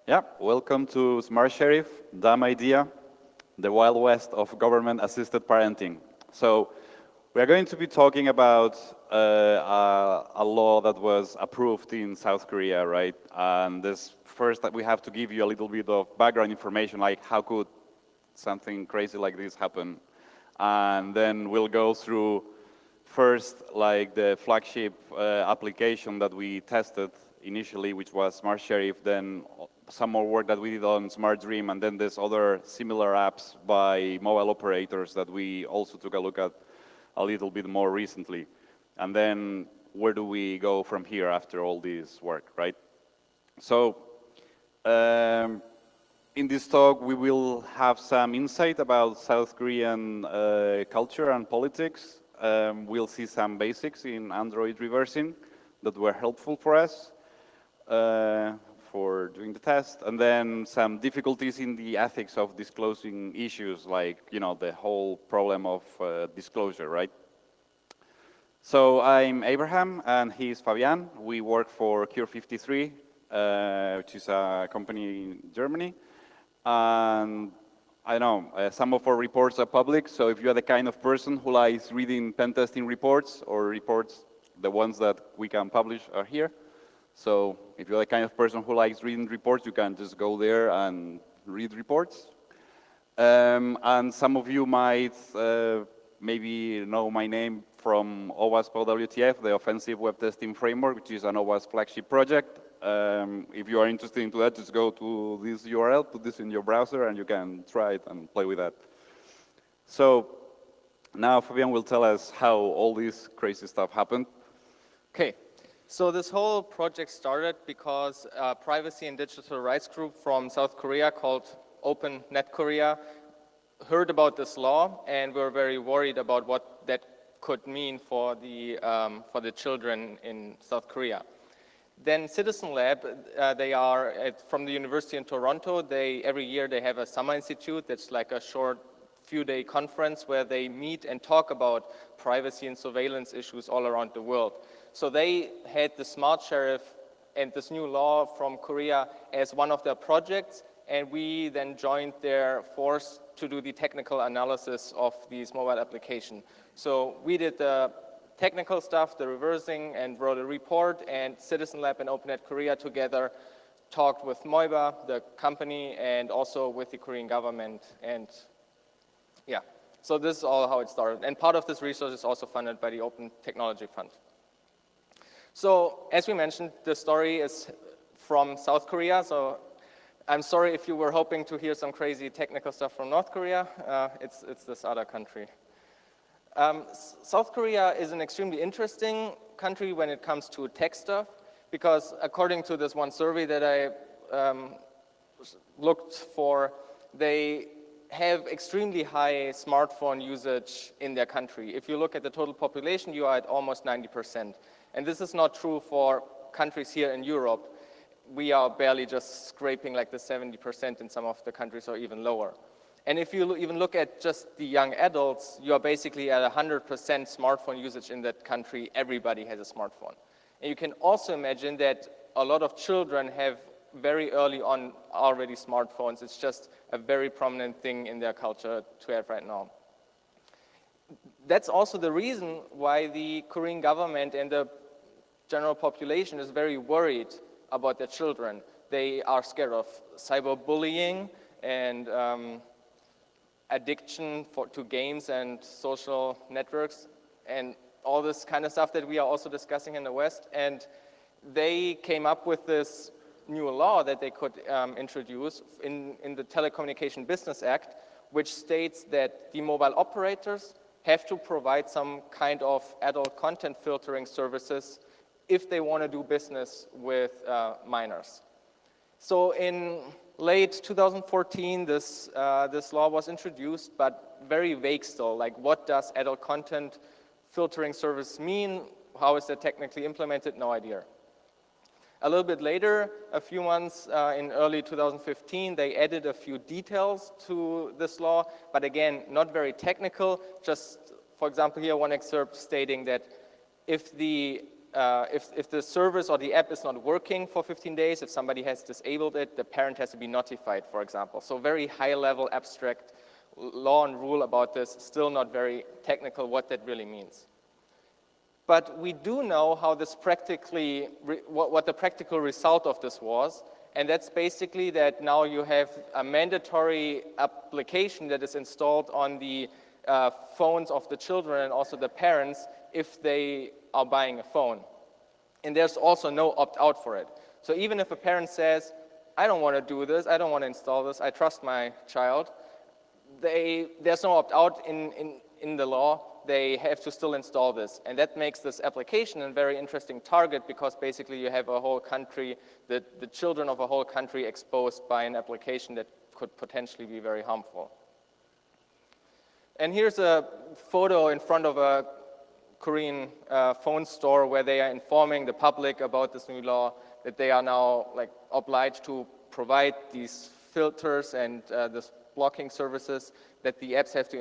Yeah, welcome to Smart Sheriff, Dumb Idea, the Wild West of government-assisted parenting. So we are going to be talking about a law that was approved in South Korea, right? And this first that we have to give you a little bit of background information, like how could something crazy like this happen? And then we'll go through first like the flagship application that we tested initially, which was Smart Sheriff, then some more work that we did on Smart Dream, and then there's other similar apps by mobile operators that we also took a look at a little bit more recently. And then where do we go from here after all this work, right? So in this talk, we will have some insight about South Korean culture and politics. We'll see some basics in Android reversing that were helpful for us for doing the test, and then some difficulties in the ethics of disclosing issues, like the whole problem of disclosure, right? So I'm Abraham, and he's Fabian. We work for Cure53, which is a company in Germany. And I know some of our reports are public, so if you're the kind of person who likes reading pen testing reports or reports, the ones that we can publish are here. So if you're the kind of person who likes reading reports, you can just go there and read reports. And some of you might maybe know my name from OWASP OWTF, the Offensive Web Testing Framework, which is an OWASP flagship project. If you are interested in that, just go to this URL, put this in your browser, and you can try it and play with that. So now Fabian will tell us how all this crazy stuff happened. Okay, so this whole project started because a privacy and digital rights group from South Korea called Open Net Korea heard about this law, and were very worried about what that could mean for the children in South Korea. Then Citizen Lab, they are from the university in Toronto. Every year they have a summer institute that's like a short few-day conference where they meet and talk about privacy and surveillance issues all around the world. So they had the Smart Sheriff and this new law from Korea as one of their projects, and we then joined their force to do the technical analysis of these mobile application. So we did the technical stuff, the reversing, and wrote a report, and Citizen Lab and OpenNet Korea together talked with Moiba, the company, and also with the Korean government. And yeah, so this is all how it started. And part of this research is also funded by the Open Technology Fund. So as we mentioned, the story is from South Korea. So I'm sorry if you were hoping to hear some crazy technical stuff from North Korea. It's this other country. South Korea is an extremely interesting country when it comes to tech stuff, because according to this one survey that I looked for, they have extremely high smartphone usage in their country. If you look at the total population, you are at almost 90%. And this is not true for countries here in Europe. We are barely just scraping like the 70% in some of the countries, or even lower. And if you even look at just the young adults, you are basically at 100% smartphone usage in that country. Everybody has a smartphone. And you can also imagine that a lot of children have very early on already smartphones. It's just a very prominent thing in their culture to have right now. That's also the reason why the Korean government and the general population is very worried about their children. They are scared of cyberbullying and addiction to games and social networks and all this kind of stuff that we are also discussing in the West. And they came up with this new law that they could introduce in the Telecommunication Business Act, which states that the mobile operators have to provide some kind of adult content filtering services if they want to do business with minors. So in late 2014, this law was introduced, but very vague still. Like, what does adult content filtering service mean? How is that technically implemented? No idea. A little bit later, a few months in early 2015, they added a few details to this law, but again, not very technical. Just, for example, here one excerpt stating that if the if the service or the app is not working for 15 days, if somebody has disabled it, the parent has to be notified, for example. So very high-level abstract law and rule about this, still not very technical what that really means. But we do know how this practically, what the practical result of this was, and that's basically that now you have a mandatory application that is installed on the phones of the children and also the parents if they are buying a phone. And there's also no opt-out for it. So even if a parent says, I don't want to do this, I don't want to install this, I trust my child, there's no opt-out in the law. They have to still install this. And that makes this application a very interesting target because basically you have a whole country, the children of a whole country exposed by an application that could potentially be very harmful. And here's a photo in front of a Korean phone store where they are informing the public about this new law, that they are now obliged to provide these filters and this blocking services, that the apps have to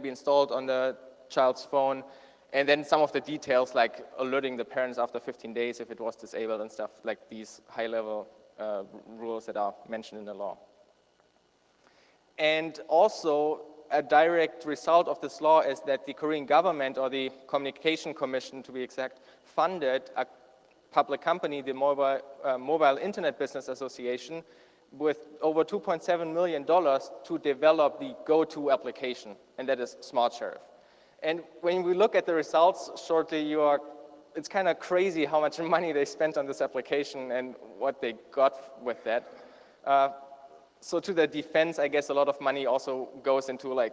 be installed on the child's phone, and then some of the details like alerting the parents after 15 days if it was disabled and stuff like these high-level rules that are mentioned in the law. And also, a direct result of this law is that the Korean government, or the Communication Commission to be exact, funded a public company, the Mobile Internet Business Association, with over $2.7 million to develop the go-to application, and that is Smart Sheriff. And when we look at the results shortly, it's kind of crazy how much money they spent on this application and what they got with that. So to the defense, I guess a lot of money also goes into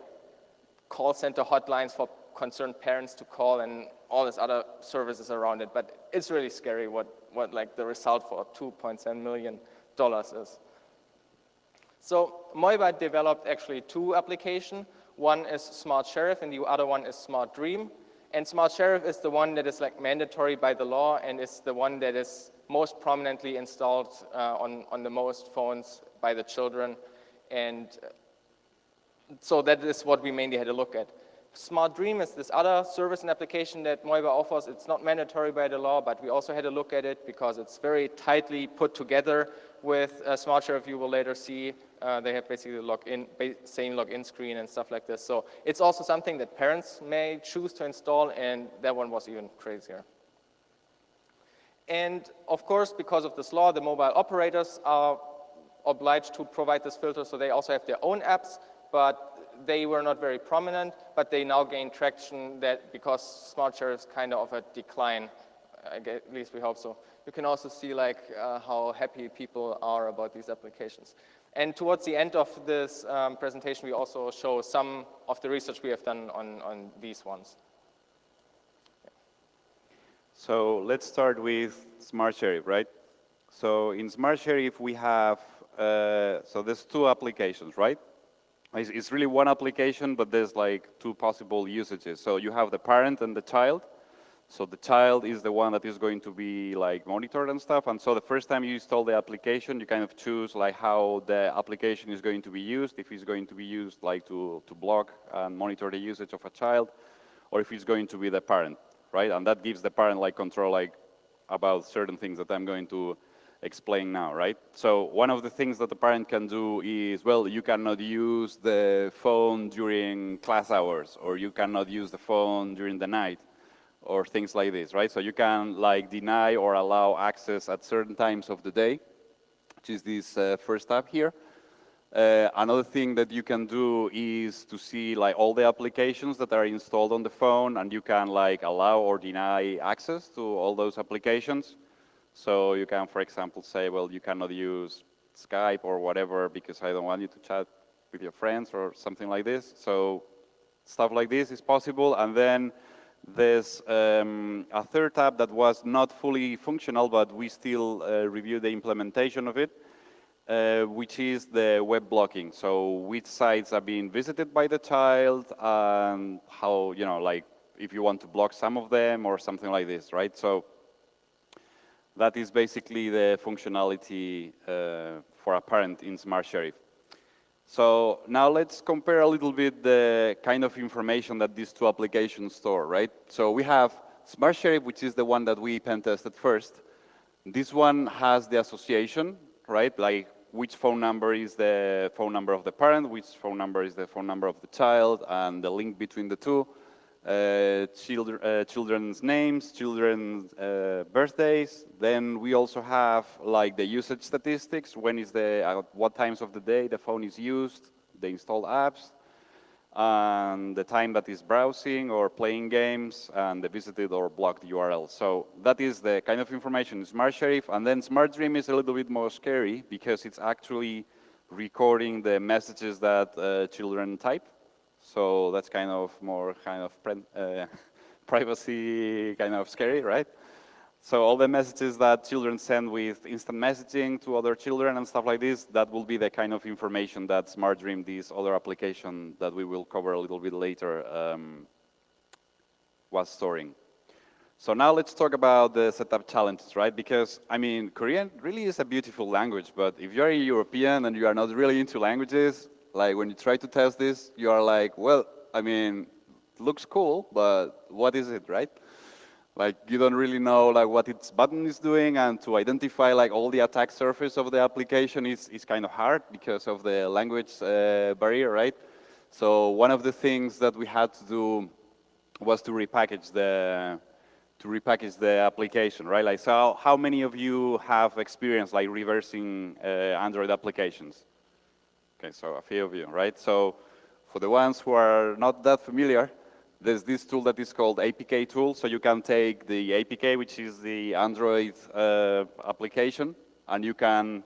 call center hotlines for concerned parents to call and all these other services around it. But it's really scary what the result for $2.7 million is. So Moiba developed actually two applications. One is Smart Sheriff and the other one is Smart Dream. And Smart Sheriff is the one that is mandatory by the law and is the one that is most prominently installed on the most phones by the children. And so that is what we mainly had to look at. Smart Dream is this other service and application that Moiba offers. It's not mandatory by the law, but we also had to look at it because it's very tightly put together with Smart Sheriff. You will later see they have basically the same login screen and stuff like this. So it's also something that parents may choose to install, and that one was even crazier. And of course, because of this law, the mobile operators are obliged to provide this filter, so they also have their own apps, but they were not very prominent, but they now gain traction because Smart Sheriff is kind of a decline, at least we hope so. You can also see how happy people are about these applications. And towards the end of this presentation, we also show some of the research we have done on these ones. So let's start with Smart Sheriff, right? So in Smart Sheriff, we have, so there's two applications, right? It's really one application, but there's two possible usages. So you have the parent and the child. So the child is the one that is going to be monitored and stuff. And so the first time you install the application, you kind of choose how the application is going to be used, if it's going to be used to block and monitor the usage of a child, or if it's going to be the parent, right? And that gives the parent control about certain things that I'm going to explain now, right? So one of the things that the parent can do is, well, you cannot use the phone during class hours, or you cannot use the phone during the night, or things like this, right? So you can deny or allow access at certain times of the day, which is this first tab here. Another thing that you can do is to see all the applications that are installed on the phone, and you can allow or deny access to all those applications. So you can, for example, say, well, you cannot use Skype or whatever because I don't want you to chat with your friends or something like this. So stuff like this is possible. And then there's a third tab that was not fully functional, but we still reviewed the implementation of it, which is the web blocking. So which sites are being visited by the child, and how, if you want to block some of them or something like this, right? So that is basically the functionality for a parent in Smart Sheriff. So now let's compare a little bit the kind of information that these two applications store, right? So we have Smart Sheriff, which is the one that we pen tested first, this one has the association, right? Like which phone number is the phone number of the parent, which phone number is the phone number of the child, and the link between the two. Children's names, children's birthdays. Then we also have like the usage statistics, when is at what times of the day the phone is used, the installed apps, and the time that is browsing or playing games, and the visited or blocked URL. So that is the kind of information in Smart Sheriff. And then Smart Dream is a little bit more scary because it's actually recording the messages that children type. So that's kind of more privacy kind of scary, right? So all the messages that children send with instant messaging to other children and stuff like this, that will be the kind of information that Smart Dream, this other application that we will cover a little bit later, was storing. So now let's talk about the setup challenges, right? Because, I mean, Korean really is a beautiful language, but if you're a European and you are not really into languages, like when you try to test this, you are like, well, I mean, it looks cool, but what is it, right? Like you don't really know like what its button is doing, and to identify like all the attack surface of the application is kind of hard because of the language barrier, right? So one of the things that we had to do was to repackage the application, right? Like, so how many of you have experience like reversing Android applications? Okay, so a few of you, right? So for the ones who are not that familiar, there's this tool that is called APK tool. So you can take the APK, which is the Android application, and you can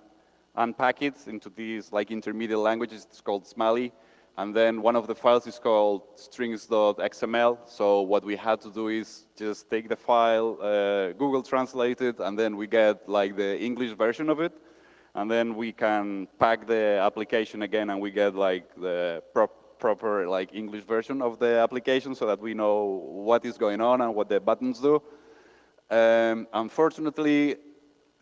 unpack it into these like intermediate languages. It's called Smiley. And then one of the files is called strings.xml. So what we had to do is just take the file, Google translate it, and then we get like the English version of it. And then we can pack the application again, and we get like the proper like English version of the application so that we know what is going on and what the buttons do. Unfortunately,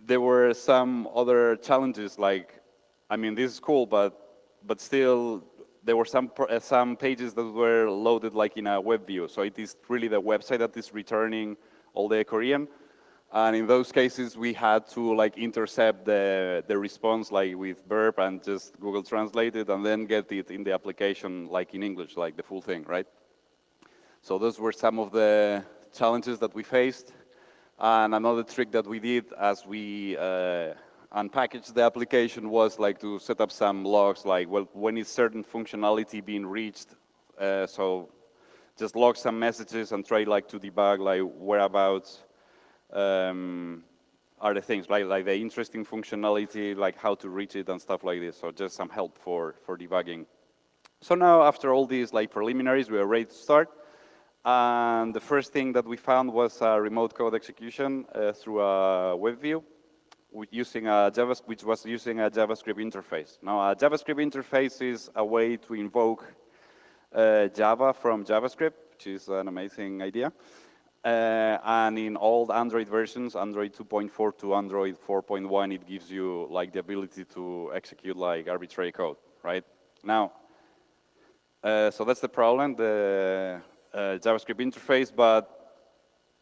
there were some other challenges, like, I mean, this is cool, but still, there were some pages that were loaded like in a web view. So it is really the website that is returning all the Korean. And in those cases, we had to like intercept the response like with Burp and just Google Translate it and then get it in the application like in English, like the full thing, right? So those were some of the challenges that we faced. And another trick that we did as we unpackaged the application was like to set up some logs, like, well, when is certain functionality being reached? So just log some messages and try like to debug like whereabouts are the things, right? Like the interesting functionality, like how to reach it and stuff like this. So just some help for debugging. So now after all these like preliminaries, we are ready to start. And the first thing that we found was a remote code execution through a web view which was using a JavaScript interface. Now a JavaScript interface is a way to invoke Java from JavaScript, which is an amazing idea. And in all Android versions, Android 2.4 to Android 4.1, it gives you like the ability to execute like arbitrary code, right? Now, so that's the problem, the JavaScript interface, but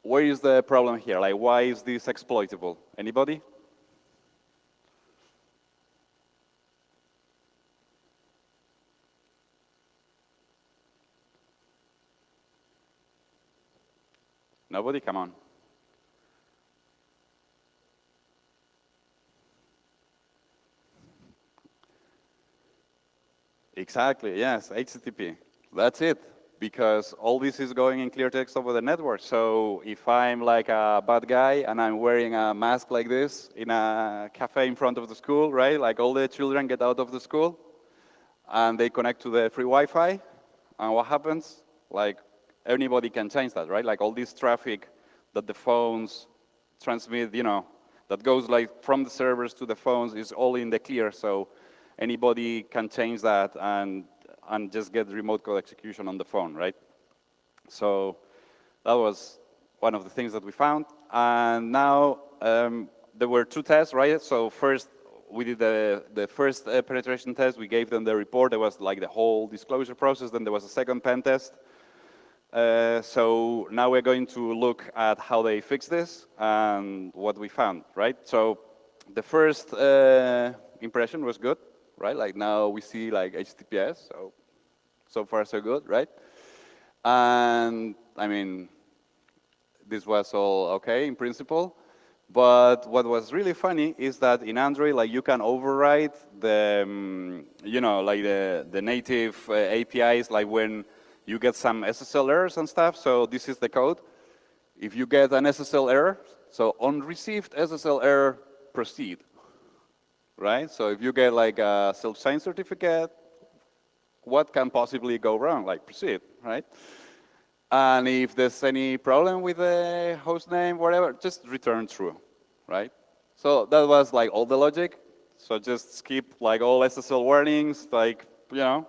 where is the problem here? Like, why is this exploitable? Anybody? Nobody? Come on. Exactly, yes, HTTP. That's it. Because all this is going in clear text over the network. So if I'm like a bad guy and I'm wearing a mask like this in a cafe in front of the school, right? Like all the children get out of the school and they connect to the free Wi-Fi. And what happens? Like, anybody can change that, right? Like all this traffic that the phones transmit, you know, that goes like from the servers to the phones is all in the clear. So anybody can change that and just get remote code execution on the phone, right? So that was one of the things that we found. And now there were two tests, right? So first, we did the first penetration test. We gave them the report. There was like the whole disclosure process. Then there was a second pen test. So now we're going to look at how they fix this and what we found, right? So the first impression was good, right? Like now we see like HTTPS, so far so good, right? And I mean, this was all okay in principle. But what was really funny is that in Android, like you can override the, you know, like the native APIs, like when you get some SSL errors and stuff. So this is the code. If you get an SSL error, so on received SSL error, proceed, right? So if you get like a self-signed certificate, what can possibly go wrong? Like proceed, right? And if there's any problem with the host name, whatever, just return true, right? So that was like all the logic. So just skip like all SSL warnings, like, you know,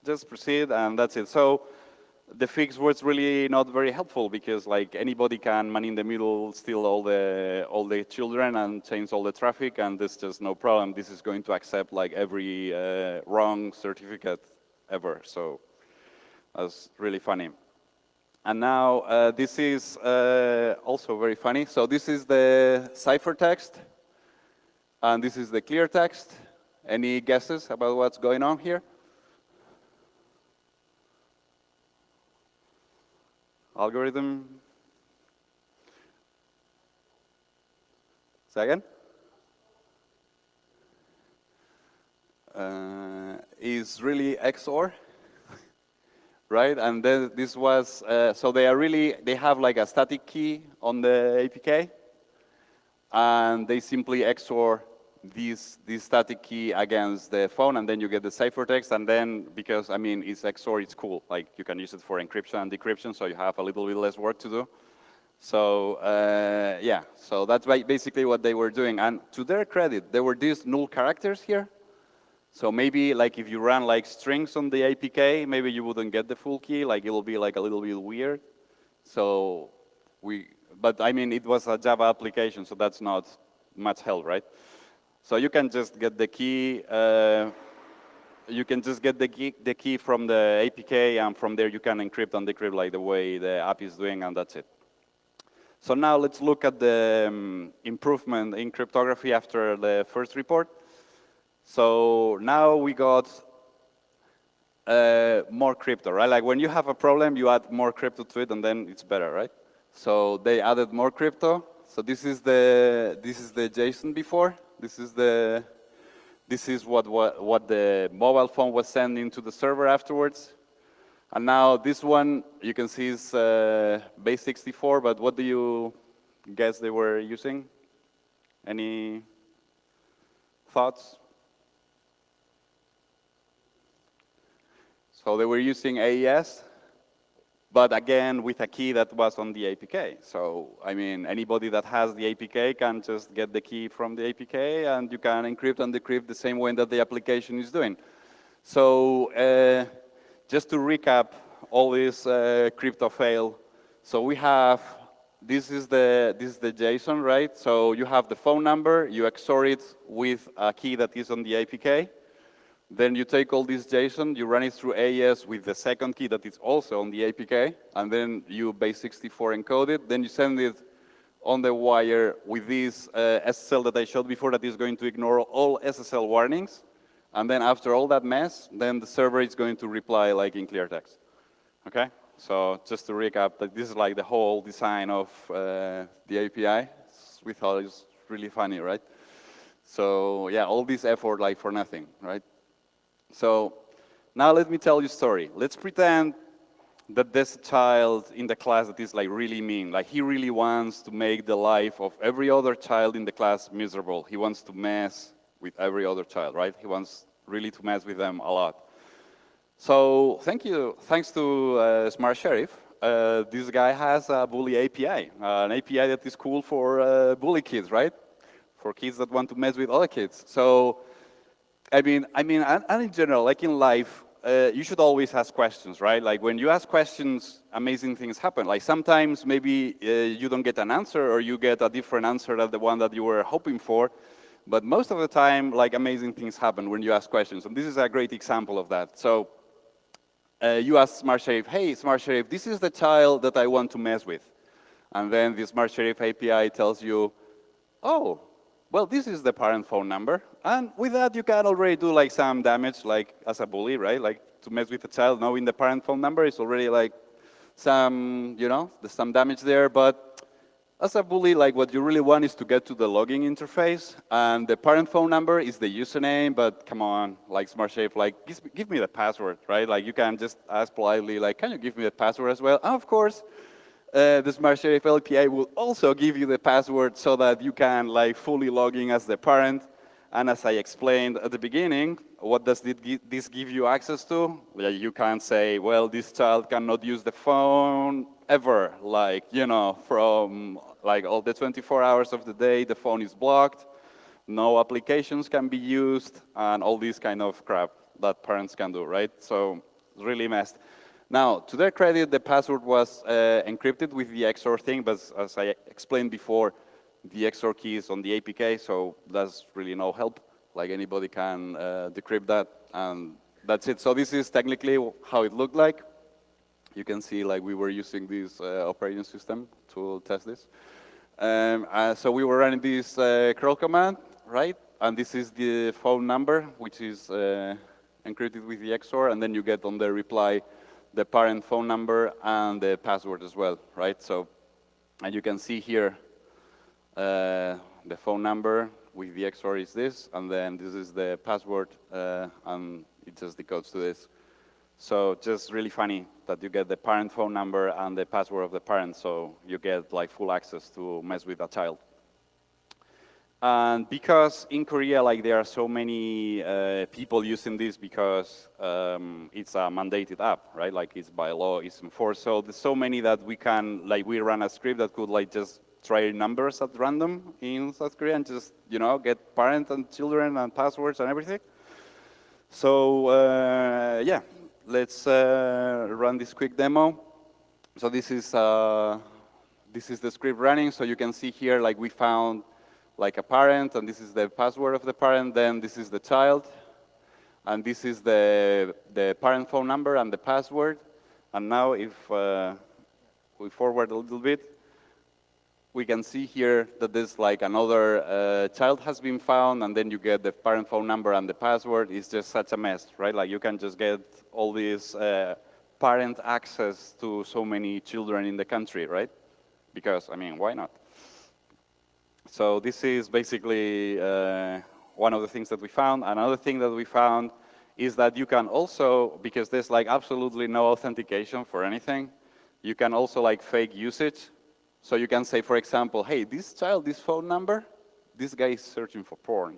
just proceed and that's it. So the fix was really not very helpful because like anybody can man in the middle steal all the children and change all the traffic, and there's just no problem. This is going to accept like every wrong certificate ever. So that's really funny. And now this is also very funny. So this is the ciphertext, and this is the clear text. Any guesses about what's going on here? Algorithm? Second? Is really XOR. Right, and then this was, so they have like a static key on the APK, and they simply XOR this static key against the phone, and then you get the ciphertext, and then, because, I mean, it's XOR, it's cool, like you can use it for encryption and decryption, so you have a little bit less work to do. So, yeah, so that's basically what they were doing, and to their credit, there were these null characters here. So maybe like if you run like strings on the APK, maybe you wouldn't get the full key, like it'll be like a little bit weird. So but I mean, it was a Java application, so that's not much help, right? So you can just get the key, the key from the APK, and from there you can encrypt and decrypt like the way the app is doing, and that's it. So now let's look at the improvement in cryptography after the first report. So now we got more crypto, right? Like when you have a problem, you add more crypto to it, and then it's better, right? So they added more crypto. So this is the JSON before. This is what the mobile phone was sending to the server afterwards. And now this one you can see is base 64. But what do you guess they were using? Any thoughts? So they were using AES, but again, with a key that was on the APK. So, I mean, anybody that has the APK can just get the key from the APK, and you can encrypt and decrypt the same way that the application is doing. So, just to recap all this crypto fail, so we have, this is the JSON, right? So you have the phone number, you XOR it with a key that is on the APK. Then you take all this JSON, you run it through AES with the second key that is also on the APK, and then you base 64 encode it. Then you send it on the wire with this SSL that I showed before that is going to ignore all SSL warnings. And then after all that mess, then the server is going to reply like in clear text. Okay? So just to recap, that this is like the whole design of the API. We thought it was really funny, right? So yeah, all this effort like for nothing, right? So now let me tell you a story. Let's pretend that there's a child in the class that is like really mean. Like he really wants to make the life of every other child in the class miserable. He wants to mess with every other child, right? He wants really to mess with them a lot. So thanks to Smart Sheriff, this guy has a bully API, an API that is cool for bully kids, right? For kids that want to mess with other kids. So I mean, and in general, like in life, you should always ask questions, right? Like when you ask questions, amazing things happen. Like sometimes maybe you don't get an answer, or you get a different answer than the one that you were hoping for. But most of the time, like amazing things happen when you ask questions. And this is a great example of that. So you ask Smart Sheriff, hey, Smart Sheriff, this is the child that I want to mess with. And then the Smart Sheriff API tells you, oh, well, this is the parent phone number. And with that, you can already do like some damage, like as a bully, right? Like to mess with a child, knowing the parent phone number is already like some, you know, there's some damage there. But as a bully, like what you really want is to get to the login interface. And the parent phone number is the username, but come on, like Smart Sheriff, like give me the password, right? Like you can just ask politely, like, can you give me the password as well? And of course, the Smart Sheriff API will also give you the password so that you can like fully log in as the parent. And as I explained at the beginning, what does this give you access to? Well, you can say, well, this child cannot use the phone ever, like, you know, from like all the 24 hours of the day, the phone is blocked, no applications can be used, and all this kind of crap that parents can do, right? So it's really messed. Now, to their credit, the password was encrypted with the XOR thing, but as I explained before, the XOR key is on the APK, so that's really no help. Like anybody can decrypt that, and that's it. So this is technically how it looked like. You can see like we were using this operating system to test this. So we were running this curl command, right? And this is the phone number, which is encrypted with the XOR, and then you get on the reply the parent phone number and the password as well, right? So, and you can see here the phone number with the XOR is this, and then this is the password, and it just decodes to this. So just really funny that you get the parent phone number and the password of the parent, so you get like full access to mess with a child. And because in Korea, like there are so many people using this because it's a mandated app, right? Like it's by law, it's enforced. So there's so many that we can, like we run a script that could like just try numbers at random in South Korea and just, you know, get parents and children and passwords and everything. So yeah, let's run this quick demo. So this is the script running. So you can see here, like we found like a parent, and this is the password of the parent, then this is the child, and this is the parent phone number and the password. And now if we forward a little bit, we can see here that there's like another child has been found, and then you get the parent phone number and the password. It's just such a mess, right? Like you can just get all this parent access to so many children in the country, right? Because, I mean, why not? So this is basically one of the things that we found. Another thing that we found is that you can also, because there's like absolutely no authentication for anything, you can also like fake usage. So you can say, for example, hey, this child, this phone number, this guy is searching for porn,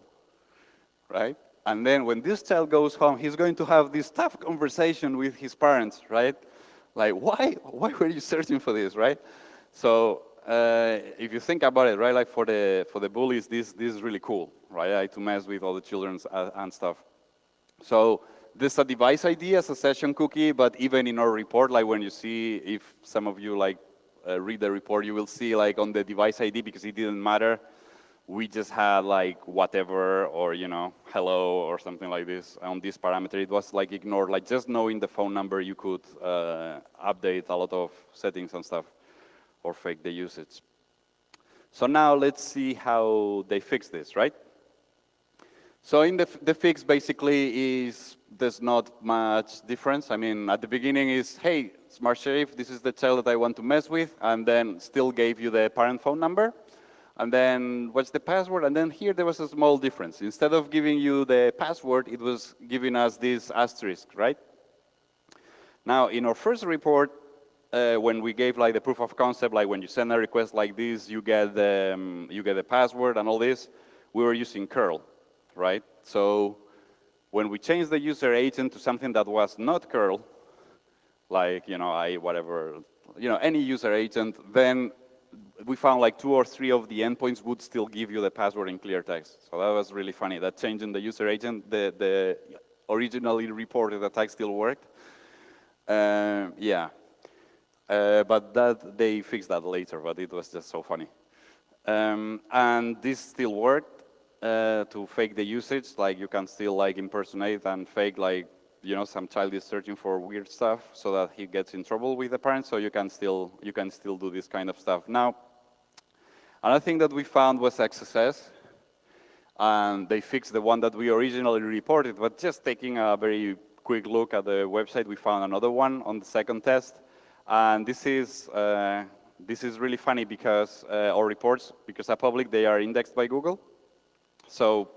right? And then when this child goes home, he's going to have this tough conversation with his parents, right? Like, why were you searching for this, right? So if you think about it, right, like for the bullies, this is really cool, right? Like to mess with all the children and stuff. So this is a device ID as a session cookie, but even in our report, like when you see, if some of you like read the report, you will see like on the device ID, because it didn't matter, we just had like whatever, or you know, hello or something like this on this parameter. It was like ignored, like just knowing the phone number, you could update a lot of settings and stuff, or fake the usage. So now let's see how they fix this, right? So in the fix basically is, there's not much difference. I mean, at the beginning is, hey, Smart Sheriff, this is the child that I want to mess with, and then still gave you the parent phone number. And then what's the password? And then here there was a small difference. Instead of giving you the password, it was giving us this asterisk, right? Now, in our first report, when we gave like the proof of concept, like when you send a request like this, you get the password and all this, we were using curl, right? So when we changed the user agent to something that was not curl, like, you know, any user agent, then we found like 2 or 3 of the endpoints would still give you the password in clear text. So that was really funny, that change in the user agent, the originally reported attack still worked. Yeah. But they fixed that later, but it was just so funny. And this still worked to fake the usage. Like you can still like impersonate and fake like you know, some child is searching for weird stuff so that he gets in trouble with the parents, so you can still do this kind of stuff. Now, another thing that we found was XSS, and they fixed the one that we originally reported, but just taking a very quick look at the website, we found another one on the second test, and this is really funny because our reports, because are public, they are indexed by Google. So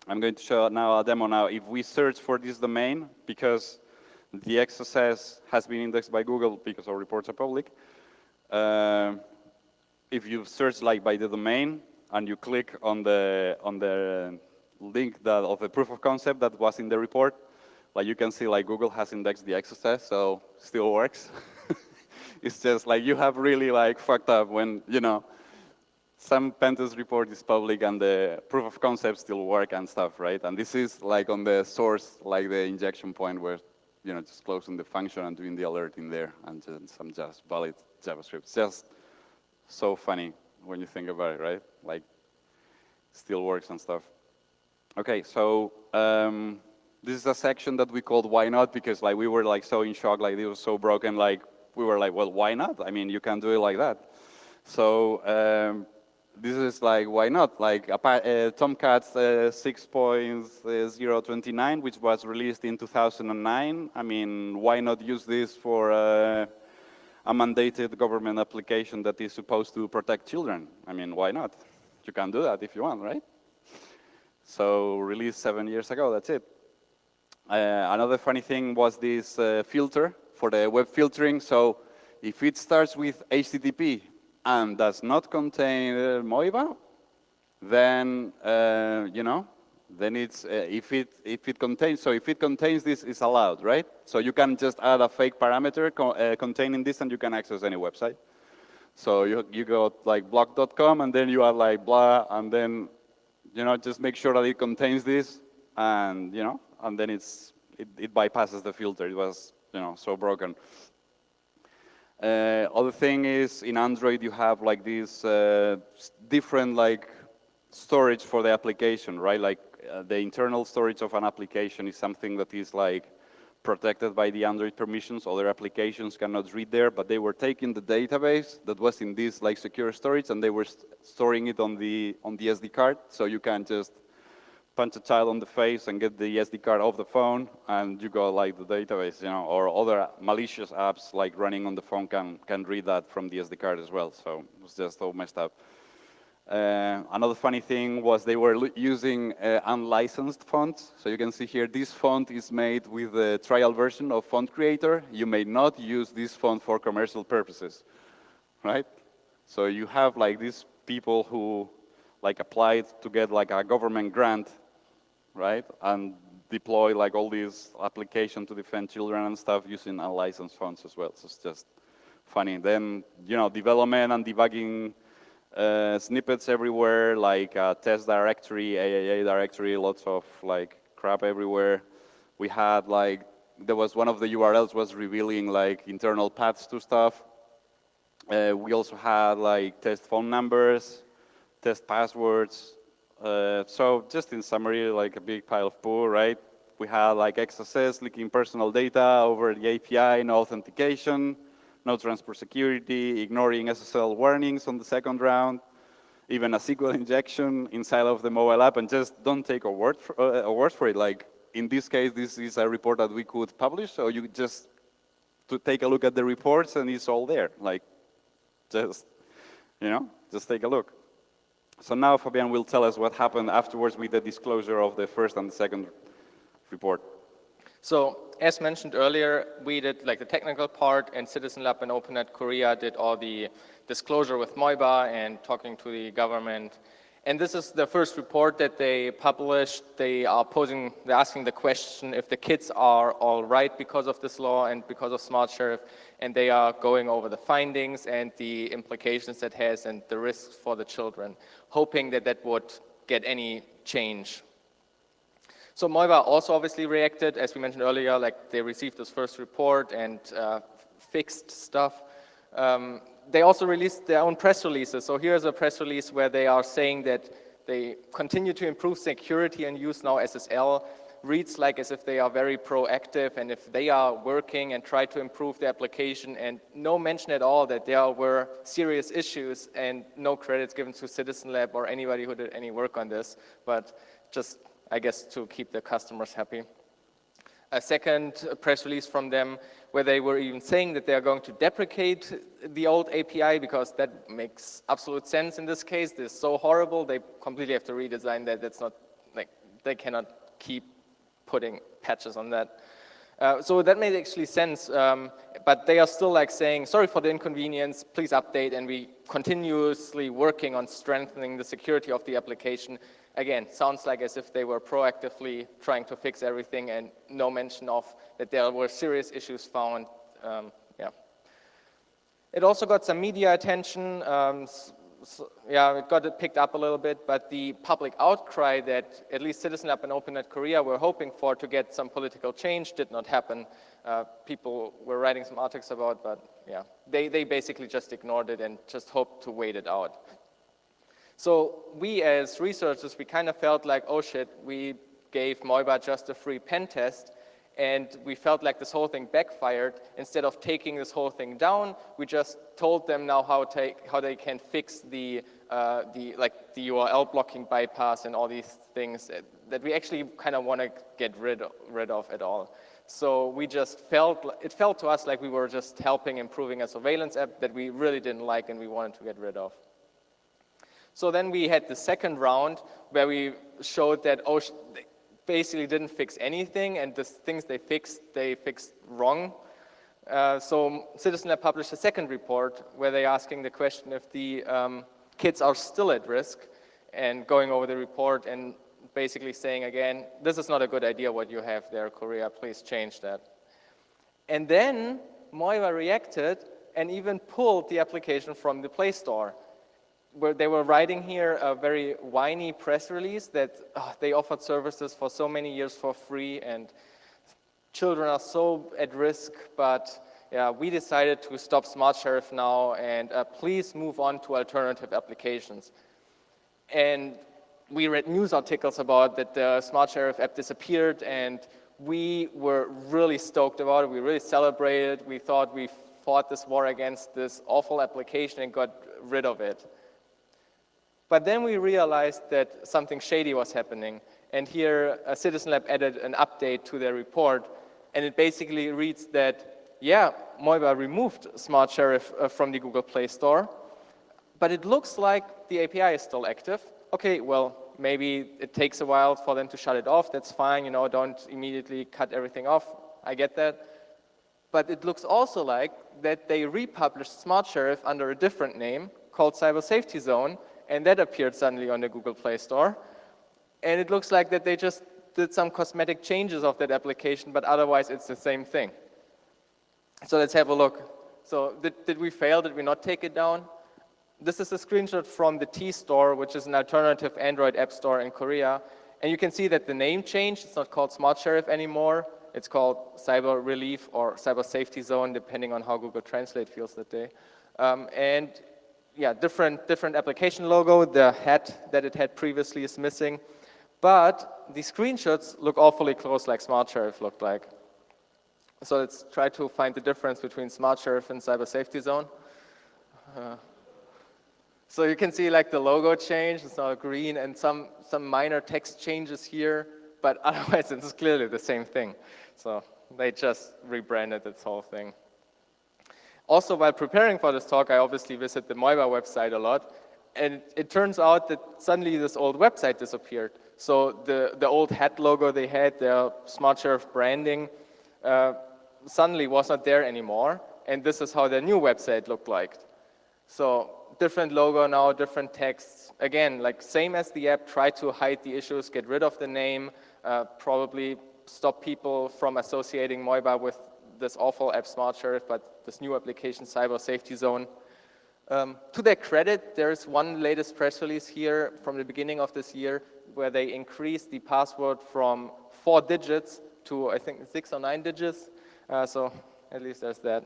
I'm going to show now a demo now. If we search for this domain, because the XSS has been indexed by Google because our reports are public, if you search like by the domain and you click on the link of the proof of concept that was in the report, like you can see like Google has indexed the XSS, so still works. It's just like you have really like fucked up when, you know, some pentest report is public and the proof of concept still work and stuff, right? And this is like on the source, like the injection point where, you know, just closing the function and doing the alert in there and some just valid JavaScript. It's just so funny when you think about it, right? Like, still works and stuff. Okay, so this is a section that we called "Why Not?" because like we were like so in shock, like it was so broken, like we were like, well, why not? I mean, you can do it like that. So this is like, why not? Like Tomcat 6.029, which was released in 2009. I mean, why not use this for a mandated government application that is supposed to protect children? I mean, why not? You can do that if you want, right? So released 7 years ago, that's it. Another funny thing was this filter for the web filtering. So if it starts with HTTP and does not contain Moiba, then you know, then it's if it contains this, it's allowed, right? So you can just add a fake parameter containing this, and you can access any website. So you go like blog.com, and then you add like blah, and then, you know, just make sure that it contains this, and, you know, and then it bypasses the filter. It was, you know, so broken. Other thing is, in Android you have like these different like storage for the application, right? Like the internal storage of an application is something that is like protected by the Android permissions. Other applications cannot read there, but they were taking the database that was in this like secure storage, and they were storing it on the SD card. So you can just punch a child on the face and get the SD card off the phone, and you got like the database, you know, or other malicious apps like running on the phone can read that from the SD card as well. So it was just all messed up. Another funny thing was they were using unlicensed fonts. So you can see here, this font is made with the trial version of Font Creator. You may not use this font for commercial purposes, right? So you have like these people who like applied to get like a government grant, right? And deploy like all these applications to defend children and stuff using unlicensed fonts as well. So it's just funny. Then, you know, development and debugging snippets everywhere, like test directory, AAA directory, lots of like crap everywhere. We had like, there was one of the URLs was revealing like internal paths to stuff. We also had like test phone numbers, test passwords. So just in summary, like a big pile of poo, right? We had like XSS leaking personal data over the API, no authentication, no transport security, ignoring SSL warnings on the second round, even a SQL injection inside of the mobile app, and just don't take a word for it. Like in this case, this is a report that we could publish, so you just to take a look at the reports and it's all there. Like just, you know, just take a look. So now Fabian will tell us what happened afterwards with the disclosure of the first and the second report. So as mentioned earlier, we did like the technical part, and Citizen Lab and OpenNet Korea did all the disclosure with Moiba and talking to the government. And this is the first report that they published. They're asking the question if the kids are all right because of this law and because of Smart Sheriff, and they are going over the findings and the implications that has and the risks for the children, hoping that that would get any change. So Moiba also obviously reacted, as we mentioned earlier, like they received this first report and fixed stuff. They also released their own press releases. So here's a press release where they are saying that they continue to improve security and use now SSL, reads like as if they are very proactive and if they are working and try to improve the application, and no mention at all that there were serious issues and no credits given to Citizen Lab or anybody who did any work on this, but just, I guess, to keep the customers happy. A second press release from them where they were even saying that they are going to deprecate the old API because that makes absolute sense in this case. This is so horrible, they completely have to redesign that. That's not, like, they cannot keep putting patches on that. So that made actually sense, but they are still like saying, sorry for the inconvenience, please update, and we continuously working on strengthening the security of the application. Again, sounds like as if they were proactively trying to fix everything and no mention of that there were serious issues found. Yeah. It also got some media attention. Yeah, it got it picked up a little bit, but the public outcry that at least Citizen Lab and OpenNet Korea were hoping for to get some political change did not happen. People were writing some articles about, but yeah, they basically just ignored it and just hoped to wait it out. So we as researchers, we kind of felt like, oh shit, we gave Moiba just a free pen test, and we felt like this whole thing backfired. Instead of taking this whole thing down, we just told them now how they can fix the URL blocking bypass and all these things that we actually kind of want to get rid of at all. So we just it felt to us like we were just helping improving a surveillance app that we really didn't like and we wanted to get rid of. So then we had the second round where we showed that they basically didn't fix anything, and the things they fixed wrong. So Citizen Lab published a second report where they're asking the question if the kids are still at risk, and going over the report and basically saying again, this is not a good idea what you have there, Korea, please change that. And then Moiba reacted and even pulled the application from the Play Store, where they were writing here a very whiny press release that they offered services for so many years for free and children are so at risk, but yeah, we decided to stop Smart Sheriff now and please move on to alternative applications. And we read news articles about that the Smart Sheriff app disappeared, and we were really stoked about it. We really celebrated. We thought we fought this war against this awful application and got rid of it. But then we realized that something shady was happening. And here, Citizen Lab added an update to their report. And it basically reads that, yeah, Moiba removed Smart Sheriff from the Google Play Store. But it looks like the API is still active. Okay, well, maybe it takes a while for them to shut it off. That's fine, you know, don't immediately cut everything off. I get that. But it looks also like that they republished Smart Sheriff under a different name called Cyber Safety Zone, and that appeared suddenly on the Google Play Store. And it looks like that they just did some cosmetic changes of that application, but otherwise it's the same thing. So let's have a look. So did we fail? Did we not take it down? This is a screenshot from the T Store, which is an alternative Android app store in Korea. And you can see that the name changed. It's not called Smart Sheriff anymore. It's called Cyber Relief or Cyber Safety Zone, depending on how Google Translate feels that day. And yeah, different application logo. The hat that it had previously is missing. But the screenshots look awfully close like Smart Sheriff looked like. So let's try to find the difference between Smart Sheriff and Cyber Safety Zone. So you can see like the logo change, it's now green, and some minor text changes here, but otherwise it's clearly the same thing. So they just rebranded this whole thing. Also, while preparing for this talk, I obviously visited the Moiba website a lot, and it turns out that suddenly this old website disappeared. So the old hat logo they had, their Smart Sheriff branding, suddenly was not there anymore, and this is how their new website looked like. So different logo now, different texts. Again, like same as the app, try to hide the issues, get rid of the name, probably stop people from associating Moiba with this awful app Smart Sheriff, but this new application, Cyber Safety Zone. To their credit, there is one latest press release here from the beginning of this year where they increased the password from 4 digits to, I think, 6 or 9 digits. So at least there's that.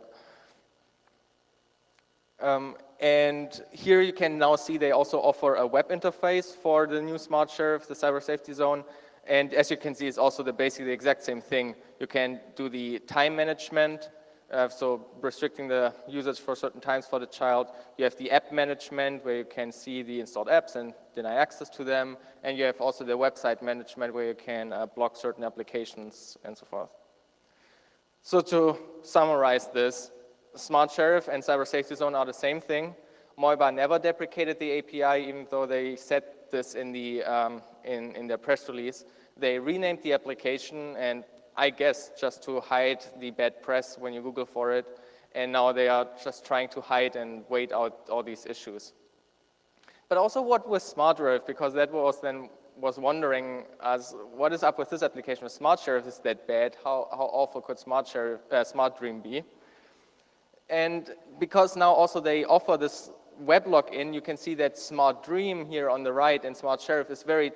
And here you can now see they also offer a web interface for the new Smart Sheriff, the Cyber Safety Zone. And as you can see, it's also basically the exact same thing. You can do the time management, so restricting the usage for certain times for the child. You have the app management, where you can see the installed apps and deny access to them. And you have also the website management, where you can block certain applications and so forth. So to summarize this, Smart Sheriff and Cyber Safety Zone are the same thing. Moiba never deprecated the API, even though they said this in their press release. They renamed the application, and I guess just to hide the bad press when you Google for it, and now they are just trying to hide and wait out all these issues. But also what with Smart Sheriff, because that was wondering as what is up with this application. With Smart Sheriff is that bad? How awful could Smart Dream be? And because now also they offer this web login, you can see that Smart Dream here on the right and Smart Sheriff is very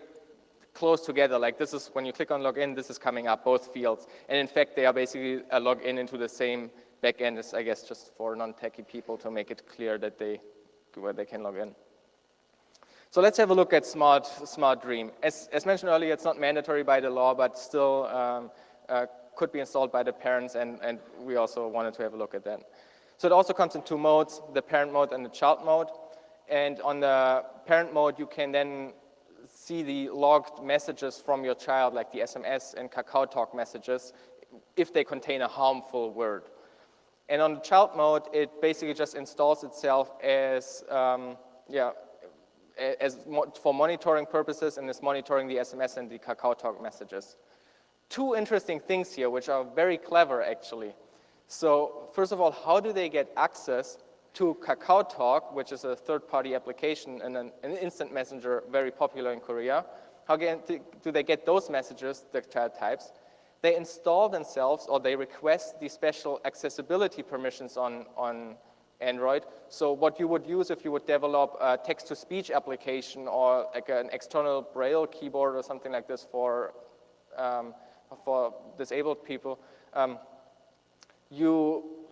close together. Like this is, when you click on login, this is coming up, both fields. And in fact, they are basically a login into the same backend as, I guess, just for non-techie people to make it clear that where they can log in. So let's have a look at Smart Dream. As mentioned earlier, it's not mandatory by the law, but still could be installed by the parents, and we also wanted to have a look at that. So it also comes in two modes, the parent mode and the child mode. And on the parent mode, you can then see the logged messages from your child, like the SMS and KakaoTalk messages, if they contain a harmful word. And on the child mode, it basically just installs itself as, for monitoring purposes, and is monitoring the SMS and the KakaoTalk messages. Two interesting things here, which are very clever, actually. So first of all, how do they get access to KakaoTalk, which is a third-party application and an instant messenger very popular in Korea? How do they get those messages, the child types? They install themselves, or they request the special accessibility permissions on Android. So what you would use if you would develop a text-to-speech application or like an external Braille keyboard or something like this for disabled people,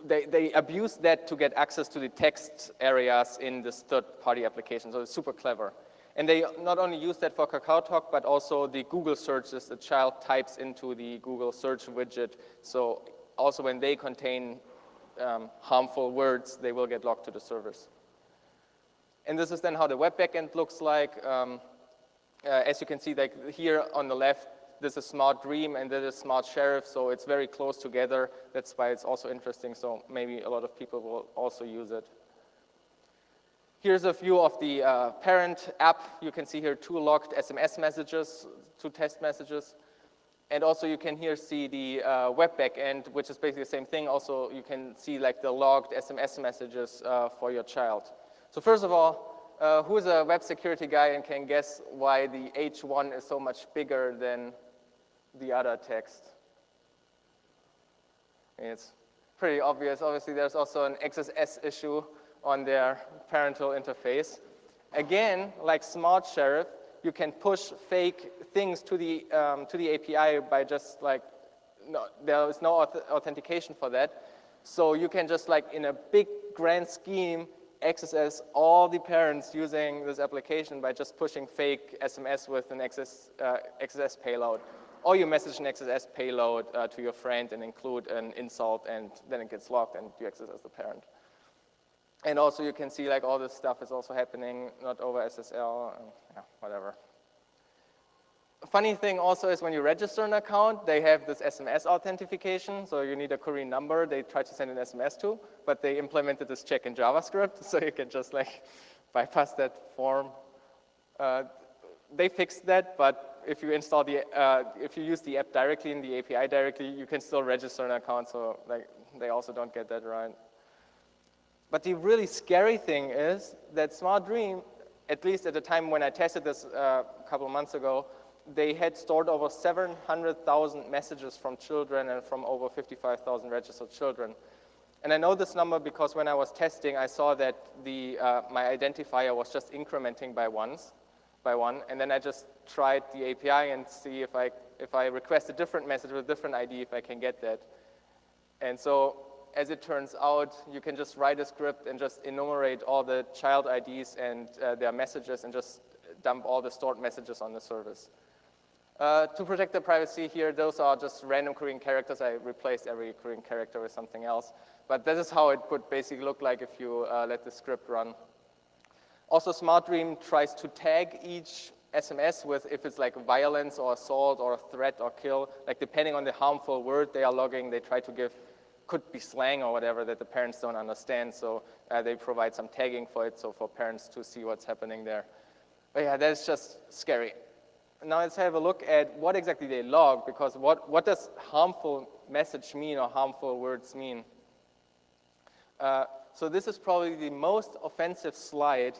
they abuse that to get access to the text areas in this third-party application, so it's super clever. And they not only use that for KakaoTalk, but also the Google searches the child types into the Google search widget. So also when they contain harmful words, they will get locked to the servers. And this is then how the web backend looks like. As you can see, like here on the left, this is Smart Dream and this is Smart Sheriff, so it's very close together. That's why it's also interesting, so maybe a lot of people will also use it. Here's a view of the parent app. You can see here 2 logged SMS messages, 2 test messages. And also you can here see the web backend, which is basically the same thing. Also you can see like the logged SMS messages for your child. So first of all, who's a web security guy and can guess why the H1 is so much bigger than the other text? It's pretty obvious. Obviously, there's also an XSS issue on their parental interface. Again, like Smart Sheriff, you can push fake things to the API by just like, there is no authentication for that. So you can just like in a big grand scheme access all the parents using this application by just pushing fake SMS with an XSS payload. Or you message an XSS payload to your friend and include an insult, and then it gets locked and you access as the parent. And also you can see like all this stuff is also happening not over SSL, and, whatever. A funny thing also is when you register an account, they have this SMS authentication, so you need a Korean number they try to send an SMS to, but they implemented this check in JavaScript, so you can just like bypass that form. They fixed that, but if you install if you use the app directly in the API directly, you can still register an account, so like they also don't get that right. But the really scary thing is that Smart Dream, at least at the time when I tested this a couple of months ago, they had stored over 700,000 messages from children and from over 55,000 registered children. And I know this number because when I was testing, I saw that my identifier was just incrementing by one, and then I just tried the API and see if I request a different message with a different ID, if I can get that. And so, as it turns out, you can just write a script and just enumerate all the child IDs and their messages and just dump all the stored messages on the service. To protect the privacy here, those are just random Korean characters. I replaced every Korean character with something else. But this is how it would basically look like if you let the script run. Also, Smart Dream tries to tag each SMS with if it's like violence or assault or threat or kill, like depending on the harmful word they are logging, they try to give, could be slang or whatever that the parents don't understand, so they provide some tagging for it, so for parents to see what's happening there. But yeah, that's just scary. Now let's have a look at what exactly they log, because what does harmful message mean or harmful words mean? So this is probably the most offensive slide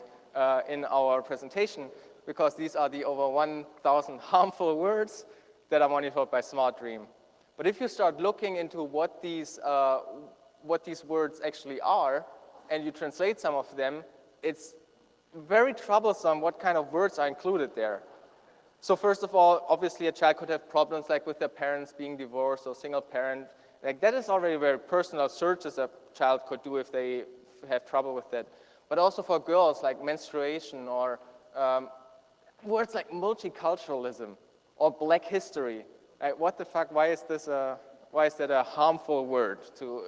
in our presentation, because these are the over 1,000 harmful words that are monitored by Smart Dream. But if you start looking into what these words actually are, and you translate some of them, it's very troublesome what kind of words are included there. So first of all, obviously a child could have problems like with their parents being divorced or single parent. Like that is already very personal searches a child could do if they have trouble with that. But also for girls, like menstruation or words like multiculturalism or black history. What the fuck, why is that a harmful word to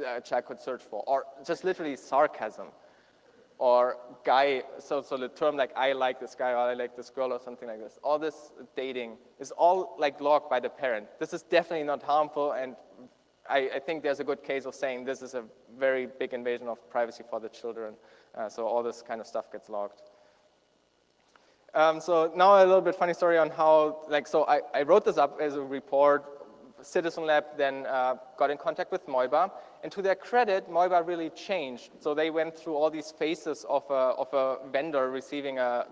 a child could search for? Or just literally sarcasm. Or guy, so the term like I like this guy or I like this girl or something like this. All this dating is all like logged by the parent. This is definitely not harmful, and I think there's a good case of saying this is a very big invasion of privacy for the children. So all this kind of stuff gets logged. So now a little bit funny story on how, so I wrote this up as a report. Citizen Lab then got in contact with Moiba, and to their credit, Moiba really changed. So they went through all these phases of a vendor receiving a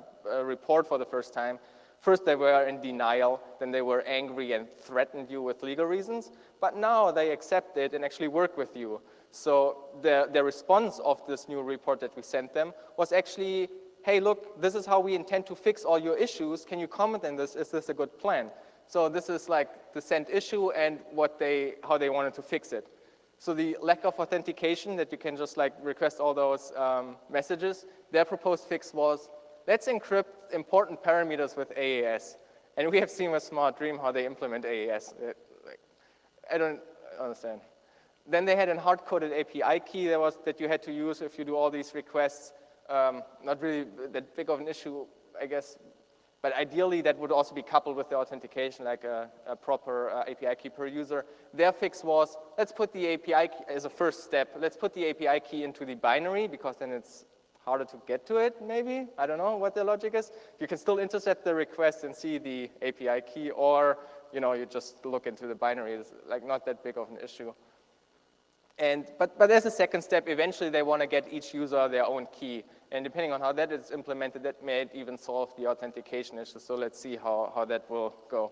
report for the first time. First they were in denial, then they were angry and threatened you with legal reasons, but now they accept it and actually work with you. So the response of this new report that we sent them was actually, hey, look, this is how we intend to fix all your issues. Can you comment on this? Is this a good plan? So this is like the sent issue and how they wanted to fix it. So the lack of authentication that you can just like request all those messages, their proposed fix was, let's encrypt important parameters with AES. And we have seen with Smart Dream how they implement AES. I don't understand. Then they had a hard-coded API key that you had to use if you do all these requests. Not really that big of an issue, I guess. But ideally, that would also be coupled with the authentication, like a proper API key per user. Their fix was, let's put the API key as a first step. Let's put the API key into the binary, because then it's harder to get to it, maybe. I don't know what the logic is. You can still intercept the request and see the API key, or you just look into the binary. It's like not that big of an issue. But there's a second step. Eventually, they want to get each user their own key. And depending on how that is implemented, that may even solve the authentication issue. So let's see how that will go.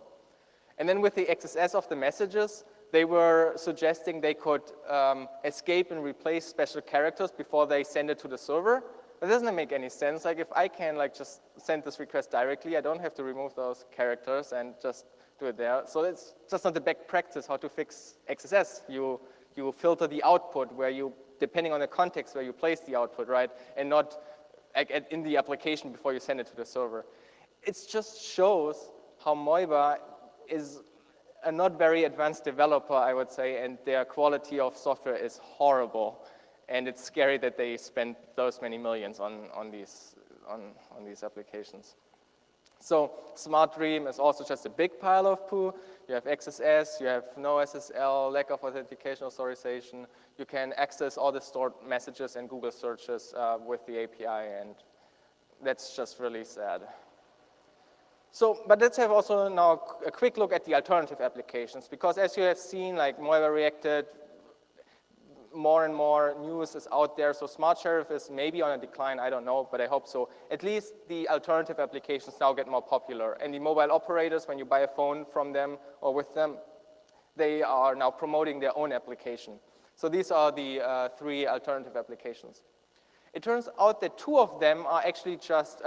And then with the XSS of the messages, they were suggesting they could escape and replace special characters before they send it to the server. That doesn't make any sense. Like if I can just send this request directly, I don't have to remove those characters and just do it there. So it's just not the best practice how to fix XSS. You filter the output where you, depending on the context where you place the output, right? And not in the application before you send it to the server. It just shows how Moiba is a not very advanced developer, I would say, and their quality of software is horrible. And it's scary that they spent those many millions on these applications. So Smart Dream is also just a big pile of poo. You have XSS, you have no SSL, lack of authentication authorization. You can access all the stored messages and Google searches with the API, and that's just really sad. So, but let's have also now a quick look at the alternative applications, because as you have seen, like Moiba reacted, more and more news is out there. So Smart Sheriff is maybe on a decline, I don't know, but I hope so. At least the alternative applications now get more popular. And the mobile operators, when you buy a phone from them or with them, they are now promoting their own application. So these are the 3 alternative applications. It turns out that 2 of them are actually just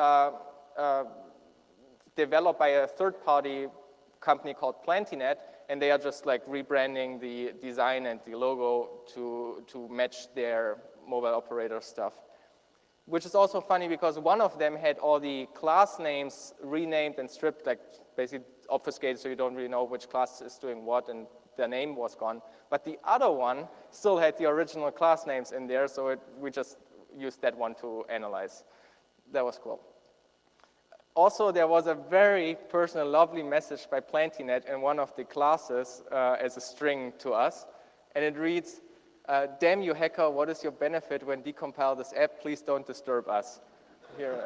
developed by a third-party company called Plantinet, and they are just like rebranding the design and the logo to match their mobile operator stuff. Which is also funny because one of them had all the class names renamed and stripped, like basically obfuscated, so you don't really know which class is doing what, and the name was gone. But the other one still had the original class names in there, so we just used that one to analyze. That was cool. Also, there was a very personal, lovely message by Plantinet in one of the classes as a string to us, and it reads, damn you hacker, what is your benefit when decompile this app? Please don't disturb us. Here,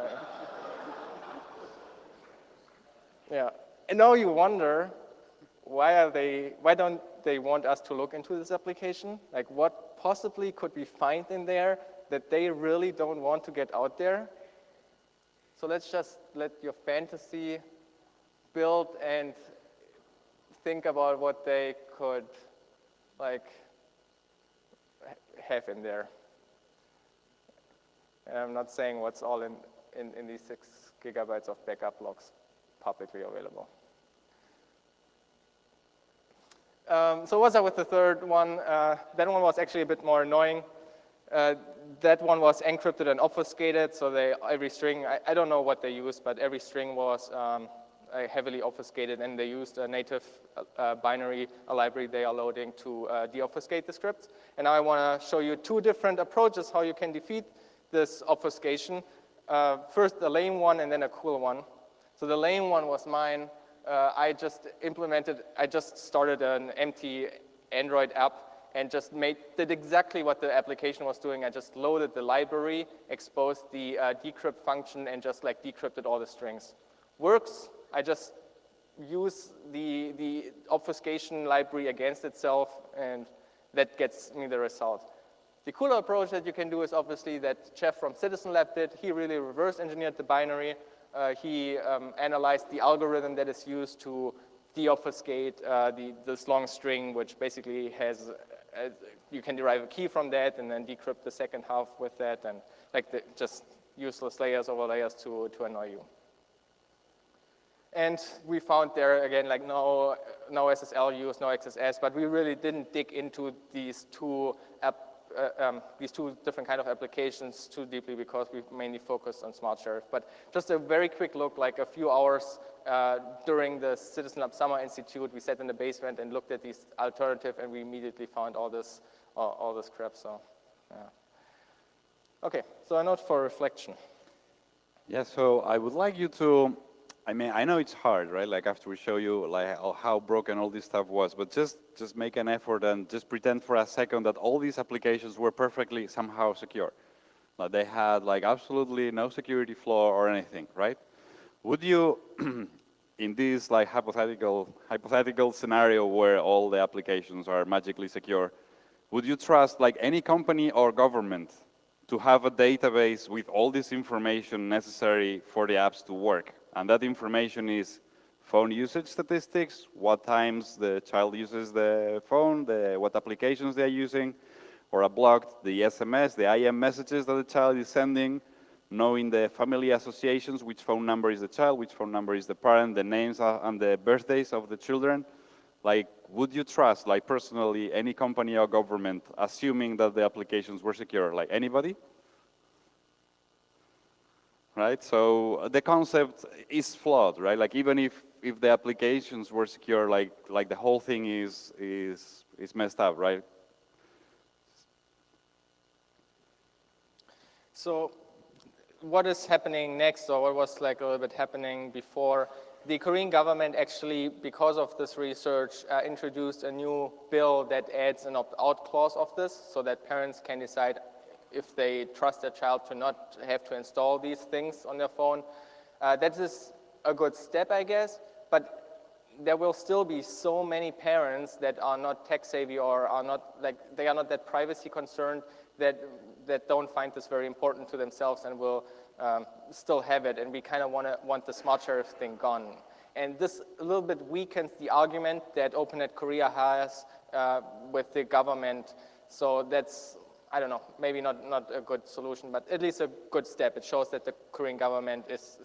yeah, and now you wonder, why don't they want us to look into this application? Like, what possibly could we find in there that they really don't want to get out there? So let's just let your fantasy build and think about what they could like have in there. And I'm not saying what's all in these 6 gigabytes of backup logs publicly available. So what's up with the third one? That one was actually a bit more annoying. That one was encrypted and obfuscated, so every string, I don't know what they used, but every string was heavily obfuscated, and they used a native binary, a library they are loading to deobfuscate the scripts. And now I want to show you 2 different approaches how you can defeat this obfuscation. First, a lame one, and then a cool one. So the lame one was mine. I just started an empty Android app and just did exactly what the application was doing. I just loaded the library, exposed the decrypt function, and just like decrypted all the strings. Works. I just use the obfuscation library against itself, and that gets me the result. The cooler approach that you can do is obviously that Jeff from Citizen Lab did. He really reverse engineered the binary. He analyzed the algorithm that is used to deobfuscate this long string, which basically has, you can derive a key from that and then decrypt the second half with that, and like just useless layers over layers to annoy you. And we found there, again, like no SSL use, no XSS, but we really didn't dig into these two different kind of applications too deeply because we mainly focused on Smart Sheriff. But just a very quick look, like a few hours during the Citizen Lab Summer Institute, we sat in the basement and looked at these alternative, and we immediately found all this crap. So, yeah. Okay, so a note for reflection. Yeah, so I would like you to, I mean, I know it's hard, right? Like after we show you like how broken all this stuff was, but just make an effort and just pretend for a second that all these applications were perfectly somehow secure. Like they had like absolutely no security flaw or anything, right? Would you, in this like hypothetical scenario where all the applications are magically secure, would you trust like any company or government to have a database with all this information necessary for the apps to work? And that information is phone usage statistics, what times the child uses the phone, what applications they're using, or a blog, the SMS, the IM messages that the child is sending, knowing the family associations, which phone number is the child, which phone number is the parent, the names and the birthdays of the children. Like, would you trust, like personally, any company or government, assuming that the applications were secure? Like anybody? Right, so the concept is flawed, right? Like even if the applications were secure, like the whole thing is messed up, right? So what is happening next, or what was like a little bit happening before? The Korean government actually, because of this research, introduced a new bill that adds an opt-out clause of this, so that parents can decide if they trust their child to not have to install these things on their phone. That is a good step, I guess, but there will still be so many parents that are not tech savvy or are not, like, they are not that privacy concerned that don't find this very important to themselves and will still have it, and we kind of want the Smart Sheriff thing gone. And this a little bit weakens the argument that OpenNet Korea has with the government, so that's, I don't know, maybe not a good solution, but at least a good step. It shows that the Korean government is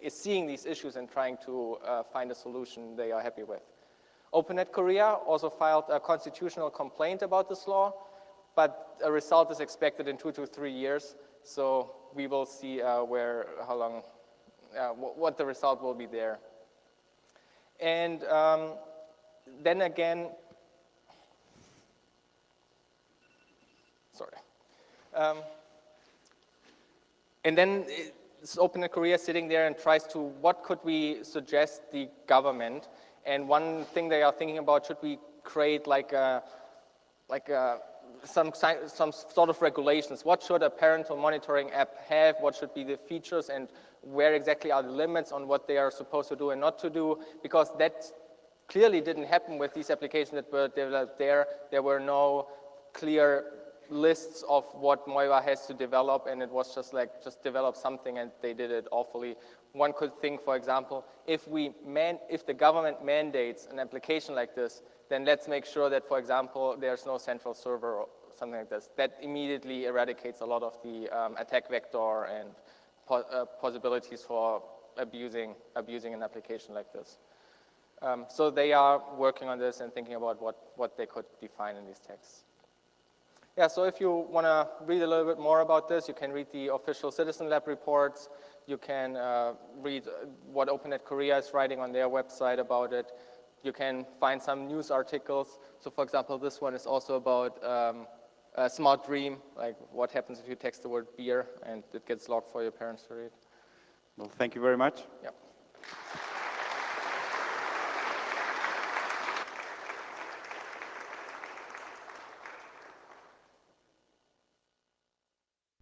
seeing these issues and trying to find a solution they are happy with. OpenNet Korea also filed a constitutional complaint about this law, but a result is expected in 2 to 3 years. So we will see what the result will be there. And then again, sorry. And then this Open Korea sitting there and tries to, what could we suggest the government? And one thing they are thinking about, should we create some sort of regulations? What should a parental monitoring app have? What should be the features, and where exactly are the limits on what they are supposed to do and not to do? Because that clearly didn't happen with these applications that were developed there. There were no clear lists of what Moiva has to develop, and it was just like, just develop something, and they did it awfully. One could think, for example, if the government mandates an application like this, then let's make sure that, for example, there's no central server or something like this. That immediately eradicates a lot of the attack vector and possibilities for abusing an application like this. So they are working on this and thinking about what they could define in these texts. Yeah, so if you want to read a little bit more about this, you can read the official Citizen Lab reports. You can read what OpenNet Korea is writing on their website about it. You can find some news articles. So for example, this one is also about a smart dream, like what happens if you text the word beer and it gets logged for your parents to read. Well, thank you very much. Yeah.